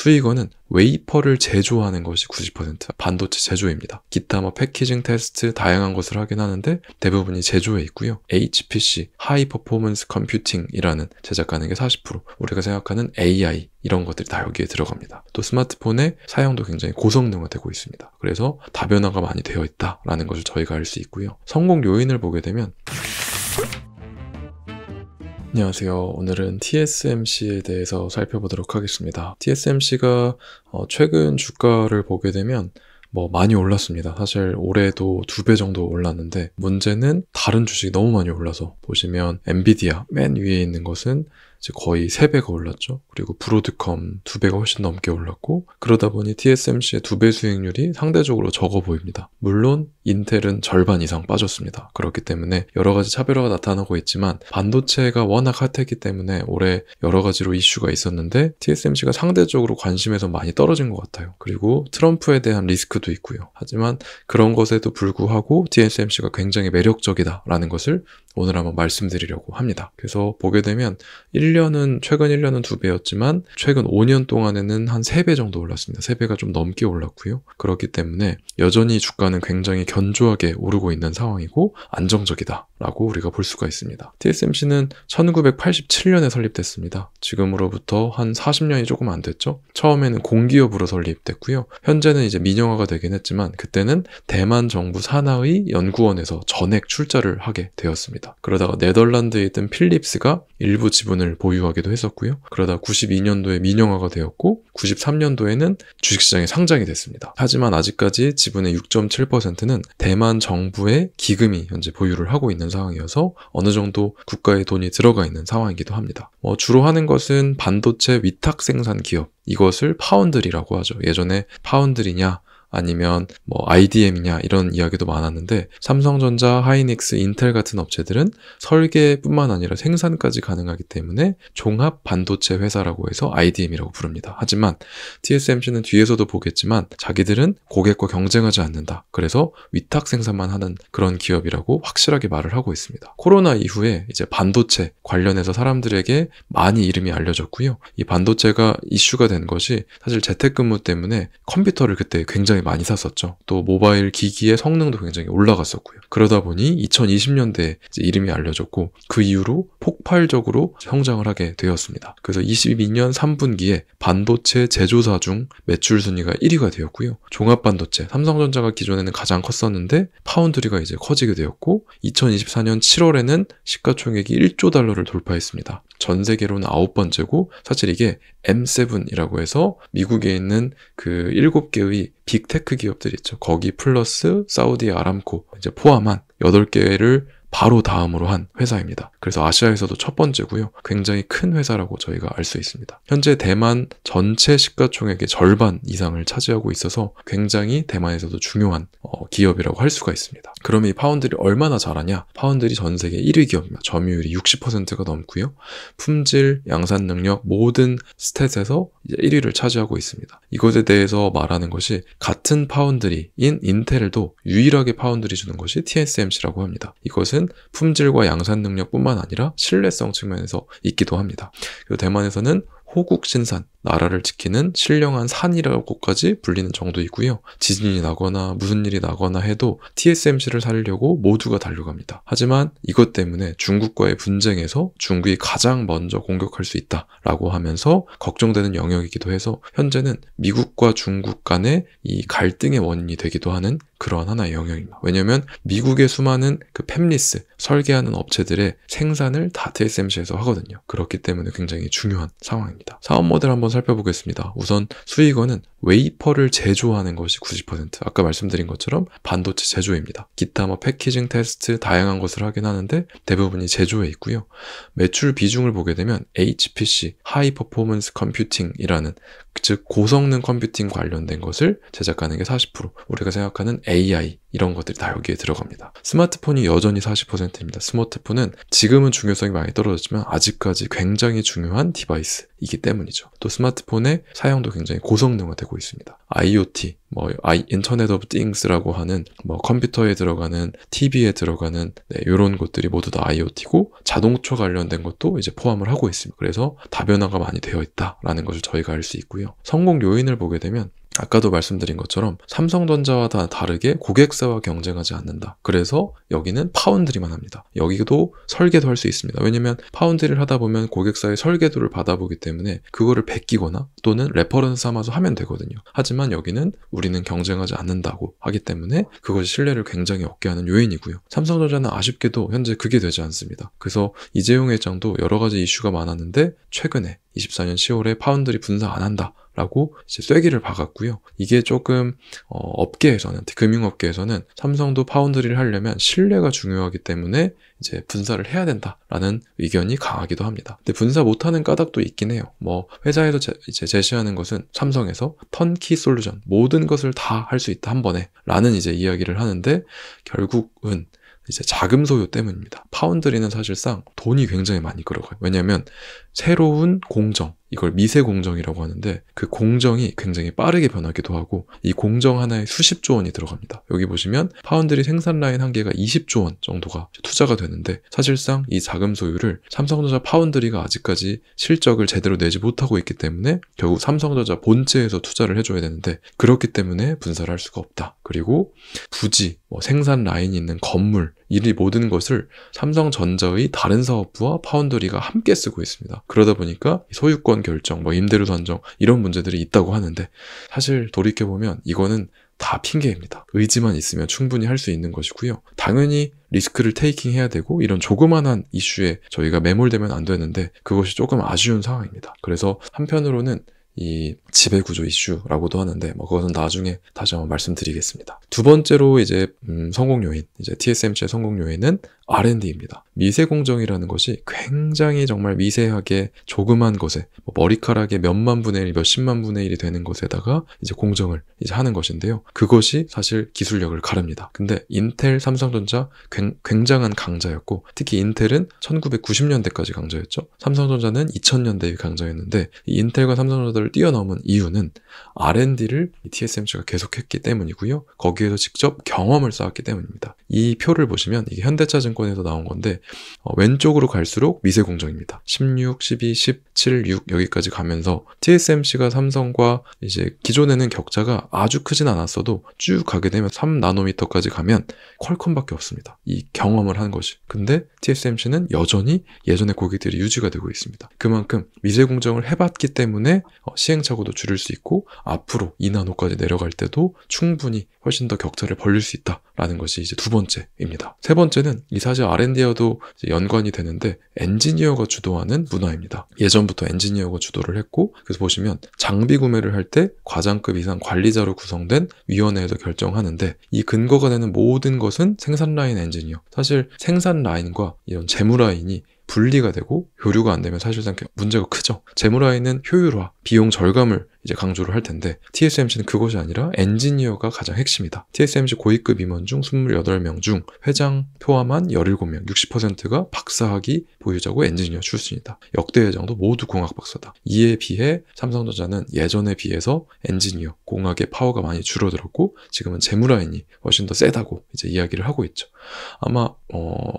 수익원은 웨이퍼를 제조하는 것이 90%, 반도체 제조입니다. 기타 패키징 테스트 다양한 것을 하긴 하는데 대부분이 제조에 있고요. HPC, 하이 퍼포먼스 컴퓨팅이라는 제작 가능의 40%, 우리가 생각하는 AI 이런 것들이 다 여기에 들어갑니다. 또 스마트폰의 사용도 굉장히 고성능화되고 있습니다. 그래서 다변화가 많이 되어 있다라는 것을 저희가 알 수 있고요. 성공 요인을 보게 되면 안녕하세요. 오늘은 TSMC에 대해서 살펴보도록 하겠습니다. TSMC가 최근 주가를 보게 되면 많이 올랐습니다. 사실 올해도 2배 정도 올랐는데 문제는 다른 주식이 너무 많이 올라서 보시면 엔비디아 맨 위에 있는 것은 이제 거의 3배가 올랐죠. 그리고 브로드컴 2배가 훨씬 넘게 올랐고 그러다 보니 TSMC의 2배 수익률이 상대적으로 적어 보입니다. 물론 인텔은 절반 이상 빠졌습니다. 그렇기 때문에 여러 가지 차별화가 나타나고 있지만 반도체가 워낙 핫했기 때문에 올해 여러 가지로 이슈가 있었는데 TSMC가 상대적으로 관심에서 많이 떨어진 것 같아요. 그리고 트럼프에 대한 리스크도 있고요. 하지만 그런 것에도 불구하고 TSMC가 굉장히 매력적이다라는 것을 오늘 한번 말씀드리려고 합니다. 그래서 보게 되면 최근 1년은 2배였지만 최근 5년 동안에는 한 3배 정도 올랐습니다. 3배가 좀 넘게 올랐고요. 그렇기 때문에 여전히 주가는 굉장히 견조하게 오르고 있는 상황이고 안정적이다라고 우리가 볼 수가 있습니다. TSMC는 1987년에 설립됐습니다. 지금으로부터 한 40년이 조금 안 됐죠. 처음에는 공기업으로 설립됐고요. 현재는 이제 민영화가 되긴 했지만 그때는 대만 정부 산하의 연구원에서 전액 출자를 하게 되었습니다. 그러다가 네덜란드에 있던 필립스가 일부 지분을 보유하기도 했었고요. 그러다 92년도에 민영화가 되었고 93년도에는 주식시장에 상장이 됐습니다. 하지만 아직까지 지분의 6.7%는 대만 정부의 기금이 현재 보유를 하고 있는 상황이어서 어느 정도 국가의 돈이 들어가 있는 상황이기도 합니다. 주로 하는 것은 반도체 위탁 생산 기업, 이것을 파운드리라고 하죠. 예전에 파운드리냐 아니면 IDM이냐 이런 이야기도 많았는데 삼성전자, 하이닉스, 인텔 같은 업체들은 설계뿐만 아니라 생산까지 가능하기 때문에 종합 반도체 회사라고 해서 IDM이라고 부릅니다. 하지만 TSMC는 뒤에서도 보겠지만 자기들은 고객과 경쟁하지 않는다. 그래서 위탁 생산만 하는 그런 기업이라고 확실하게 말을 하고 있습니다. 코로나 이후에 이제 반도체 관련해서 사람들에게 많이 이름이 알려졌고요. 이 반도체가 이슈가 된 것이 사실 재택근무 때문에 컴퓨터를 그때 굉장히 많이 샀었죠. 또 모바일 기기의 성능도 굉장히 올라갔었고요. 그러다 보니 2020년대에 이름이 알려졌고 그 이후로 폭발적으로 성장을 하게 되었습니다. 그래서 22년 3분기에 반도체 제조사 중 매출 순위가 1위가 되었고요. 종합반도체, 삼성전자가 기존에는 가장 컸었는데 파운드리가 이제 커지게 되었고 2024년 7월에는 시가총액이 1조 달러를 돌파했습니다. 전 세계로는 9번째고 사실 이게 M7이라고 해서 미국에 있는 그 7개의 빅테크 기업들이 있죠. 거기 플러스 사우디 아람코 이제 포함한 8개를 바로 다음으로 한 회사입니다. 그래서 아시아에서도 첫 번째고요. 굉장히 큰 회사라고 저희가 알 수 있습니다. 현재 대만 전체 시가총액의 절반 이상을 차지하고 있어서 굉장히 대만에서도 중요한 기업이라고 할 수가 있습니다. 그러면 이 파운드리 얼마나 잘하냐? 파운드리 전 세계 1위 기업입니다. 점유율이 60%가 넘고요. 품질, 양산 능력 모든 스탯에서 이제 1위를 차지하고 있습니다. 이것에 대해서 말하는 것이 같은 파운드리인 인텔도 유일하게 파운드리 주는 것이 TSMC라고 합니다. 이것은 품질과 양산 능력뿐만 아니라 신뢰성 측면에서 있기도 합니다. 그리고 대만에서는 호국 신산, 나라를 지키는 신령한 산이라고까지 불리는 정도이고요. 지진이 나거나 무슨 일이 나거나 해도 TSMC를 살리려고 모두가 달려갑니다. 하지만 이것 때문에 중국과의 분쟁에서 중국이 가장 먼저 공격할 수 있다라고 하면서 걱정되는 영역이기도 해서 현재는 미국과 중국 간의 이 갈등의 원인이 되기도 하는 그러한 하나의 영역입니다. 왜냐하면 미국의 수많은 그 팹리스, 설계하는 업체들의 생산을 다 TSMC에서 하거든요. 그렇기 때문에 굉장히 중요한 상황입니다. 사업 모델 한번 살펴보겠습니다. 우선 수익원은 웨이퍼를 제조하는 것이 90%, 아까 말씀드린 것처럼 반도체 제조입니다. 기타 패키징 테스트 다양한 것을 하긴 하는데 대부분이 제조에 있고요. 매출 비중을 보게 되면 HPC, 하이 퍼포먼스 컴퓨팅이라는 즉 고성능 컴퓨팅 관련된 것을 제작 가능의 40%, 우리가 생각하는 AI 이런 것들이 다 여기에 들어갑니다. 스마트폰이 여전히 40%입니다. 스마트폰은 지금은 중요성이 많이 떨어졌지만 아직까지 굉장히 중요한 디바이스이기 때문이죠. 또 스마트폰의 사용도 굉장히 고성능화되고 있습니다. IoT, 인터넷 오브 띵스라고 하는 컴퓨터에 들어가는 TV에 들어가는 이런 것들이 모두 다 IoT고 자동차 관련된 것도 이제 포함을 하고 있습니다. 그래서 다변화가 많이 되어 있다라는 것을 저희가 알 수 있고요. 성공 요인을 보게 되면 아까도 말씀드린 것처럼 삼성전자와 다 다르게 고객사와 경쟁하지 않는다. 그래서 여기는 파운드리만 합니다. 여기도 설계도 할 수 있습니다. 왜냐면 파운드리를 하다 보면 고객사의 설계도를 받아보기 때문에 그거를 베끼거나 또는 레퍼런스 삼아서 하면 되거든요. 하지만 여기는 우리는 경쟁하지 않는다고 하기 때문에 그것이 신뢰를 굉장히 얻게 하는 요인이고요. 삼성전자는 아쉽게도 현재 그게 되지 않습니다. 그래서 이재용 회장도 여러 가지 이슈가 많았는데 최근에 24년 10월에 파운드리 분사 안 한다 라고 이제 쐐기를 박았고요. 이게 조금 업계에서는, 금융업계에서는 삼성도 파운드리를 하려면 신뢰가 중요하기 때문에 이제 분사를 해야 된다라는 의견이 강하기도 합니다. 근데 분사 못하는 까닭도 있긴 해요. 회사에서 이제 제시하는 것은 삼성에서 턴키 솔루션, 모든 것을 다 할 수 있다 한 번에 라는 이제 이야기를 하는데 결국은 이제 자금 소요 때문입니다. 파운드리는 사실상 돈이 굉장히 많이 끌어가요. 왜냐하면 새로운 공정, 이걸 미세 공정이라고 하는데 그 공정이 굉장히 빠르게 변하기도 하고 이 공정 하나에 수십조 원이 들어갑니다. 여기 보시면 파운드리 생산 라인 한 개가 20조 원 정도가 투자가 되는데 사실상 이 자금 소유를 삼성전자 파운드리가 아직까지 실적을 제대로 내지 못하고 있기 때문에 결국 삼성전자 본체에서 투자를 해줘야 되는데 그렇기 때문에 분사를 할 수가 없다. 그리고 부지, 생산 라인이 있는 건물, 이 모든 것을 삼성전자의 다른 사업부와 파운드리가 함께 쓰고 있습니다. 그러다 보니까 소유권 결정, 임대료 산정 이런 문제들이 있다고 하는데 사실 돌이켜보면 이거는 다 핑계입니다. 의지만 있으면 충분히 할 수 있는 것이고요. 당연히 리스크를 테이킹 해야 되고 이런 조그만한 이슈에 저희가 매몰되면 안 되는데 그것이 조금 아쉬운 상황입니다. 그래서 한편으로는 이 지배구조 이슈라고도 하는데 그것은 나중에 다시 한번 말씀드리겠습니다. 두 번째로 이제 성공 요인, 이제 TSMC의 성공 요인은 R&D입니다. 미세 공정이라는 것이 굉장히 정말 미세하게 조그만 것에 머리카락의 몇만 분의 1, 몇십만 분의 1이 되는 것에다가 이제 공정을 이제 하는 것인데요. 그것이 사실 기술력을 가릅니다. 근데 인텔, 삼성전자 굉장한 강자였고 특히 인텔은 1990년대까지 강자였죠. 삼성전자는 2000년대의 강자였는데 이 인텔과 삼성전자를 뛰어넘은 이유는 R&D를 TSMC가 계속했기 때문이고요. 거기에서 직접 경험을 쌓았기 때문입니다. 이 표를 보시면 이게 현대차증권에서 나온 건데 왼쪽으로 갈수록 미세 공정입니다. 16, 12, 17, 6 여기까지 가면서 TSMC가 삼성과 이제 기존에는 격차가 아주 크진 않았어도 쭉 가게 되면 3나노미터까지 가면 퀄컴밖에 없습니다. 이 경험을 한 것이. 근데 TSMC는 여전히 예전의 고객들이 유지가 되고 있습니다. 그만큼 미세 공정을 해봤기 때문에 시행착오도 줄일 수 있고 앞으로 2나노까지 내려갈 때도 충분히 훨씬 더 격차를 벌릴 수 있다라는 것이 이제 두 번째입니다. 세 번째는 이 사실 R&D와도 연관이 되는데 엔지니어가 주도하는 문화입니다. 예전부터 엔지니어가 주도를 했고 그래서 보시면 장비 구매를 할 때 과장급 이상 관리자로 구성된 위원회에서 결정하는데 이 근거가 되는 모든 것은 생산 라인 엔지니어. 사실 생산 라인과 이런 재무 라인이 분리가 되고 교류가 안 되면 사실상 문제가 크죠. 재무 라인은 효율화, 비용 절감을 이제 강조를 할 텐데 TSMC는 그것이 아니라 엔지니어가 가장 핵심이다. TSMC 고위급 임원 중 28명 중 회장 포함한 17명, 60%가 박사학위 보유자고 엔지니어 출신이다. 역대 회장도 모두 공학 박사다. 이에 비해 삼성전자는 예전에 비해서 엔지니어, 공학의 파워가 많이 줄어들었고 지금은 재무 라인이 훨씬 더 세다고 이제 이야기를 하고 있죠. 아마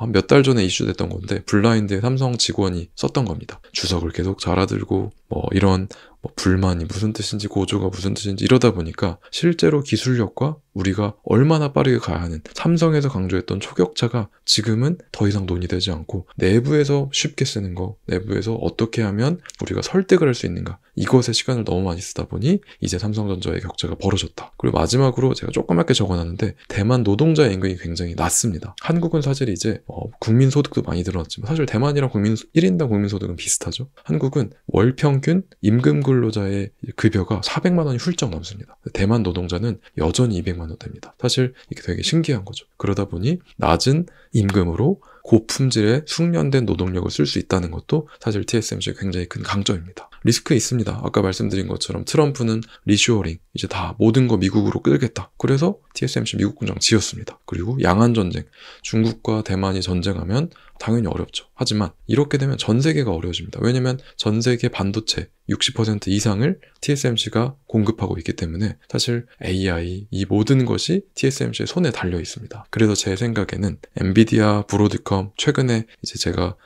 한 몇 달 전에 이슈됐던 건데 블라인드에 삼성 직원이 썼던 겁니다. 주석을 계속 잘아들고 이런 불만이 무슨 뜻인지 고조가 무슨 뜻인지 이러다 보니까 실제로 기술력과 우리가 얼마나 빠르게 가야 하는 삼성에서 강조했던 초격차가 지금은 더 이상 논의되지 않고 내부에서 쉽게 쓰는 거, 내부에서 어떻게 하면 우리가 설득을 할 수 있는가 이것에 시간을 너무 많이 쓰다 보니 이제 삼성전자의 격차가 벌어졌다. 그리고 마지막으로 제가 조그맣게 적어놨는데 대만 노동자 임금이 굉장히 낮습니다. 한국은 사실 이제 국민소득도 많이 늘어났지만 사실 대만이랑 1인당 국민소득은 비슷하죠. 한국은 월 평균 임금 근로자의 급여가 400만 원이 훌쩍 넘습니다. 대만 노동자는 여전히 200만 원 됩니다. 사실 이게 되게 신기한 거죠. 그러다 보니 낮은 임금으로 고품질의 숙련된 노동력을 쓸 수 있다는 것도 사실 TSMC의 굉장히 큰 강점입니다. 리스크 있습니다. 아까 말씀드린 것처럼 트럼프는 리쇼어링, 이제 다 모든 거 미국으로 끌겠다. 그래서 TSMC 미국 공장 지었습니다. 그리고 양안 전쟁, 중국과 대만이 전쟁하면 당연히 어렵죠. 하지만 이렇게 되면 전 세계가 어려워집니다. 왜냐면 전 세계 반도체 60% 이상을 TSMC가 공급하고 있기 때문에 사실 AI, 이 모든 것이 TSMC의 손에 달려 있습니다. 그래서 제 생각에는 엔비디아, 브로드컴, 최근에 제가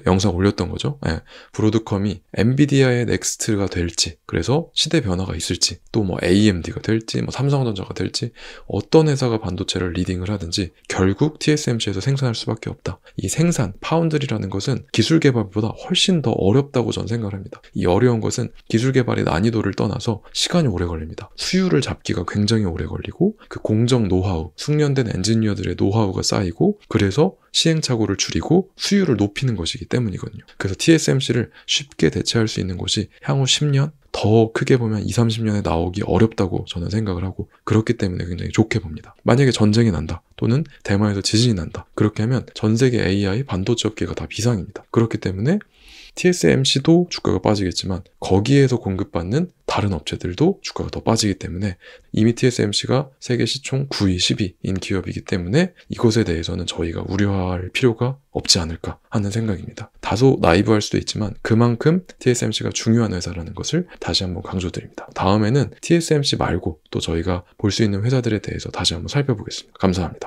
영상 올렸던 거죠. 브로드컴이 엔비디아의 넥스트가 될지, 그래서 시대 변화가 있을지, 또 뭐 AMD가 될지, 뭐 삼성전자가 될지, 어떤 회사가 반도체를 리딩을 하든지 결국 TSMC에서 생산할 수밖에 없다. 이 생산, 파운드리라는 것은 기술 개발보다 훨씬 더 어렵다고 저는 생각을 합니다. 이 어려운 것은 기술 개발의 난이도를 떠나서 시간이 오래 걸립니다. 수율을 잡기가 굉장히 오래 걸리고, 그 공정 노하우, 숙련된 엔지니어들의 노하우가 쌓이고, 그래서 시행착오를 줄이고 수율을 높이는 것이기 때문이거든요. 그래서 TSMC를 쉽게 대체할 수 있는 곳이 향후 10년? 더 크게 보면 20, 30년에 나오기 어렵다고 저는 생각을 하고, 그렇기 때문에 굉장히 좋게 봅니다. 만약에 전쟁이 난다, 또는 대만에서 지진이 난다, 그렇게 하면 전 세계 AI 반도체 업계가 다 비상입니다. 그렇기 때문에 TSMC도 주가가 빠지겠지만 거기에서 공급받는 다른 업체들도 주가가 더 빠지기 때문에, 이미 TSMC가 세계 시총 9위, 10위인 기업이기 때문에 이것에 대해서는 저희가 우려할 필요가 없지 않을까 하는 생각입니다. 다소 나이브할 수도 있지만 그만큼 TSMC가 중요한 회사라는 것을 다시 한번 강조드립니다. 다음에는 TSMC 말고 또 저희가 볼 수 있는 회사들에 대해서 다시 한번 살펴보겠습니다. 감사합니다.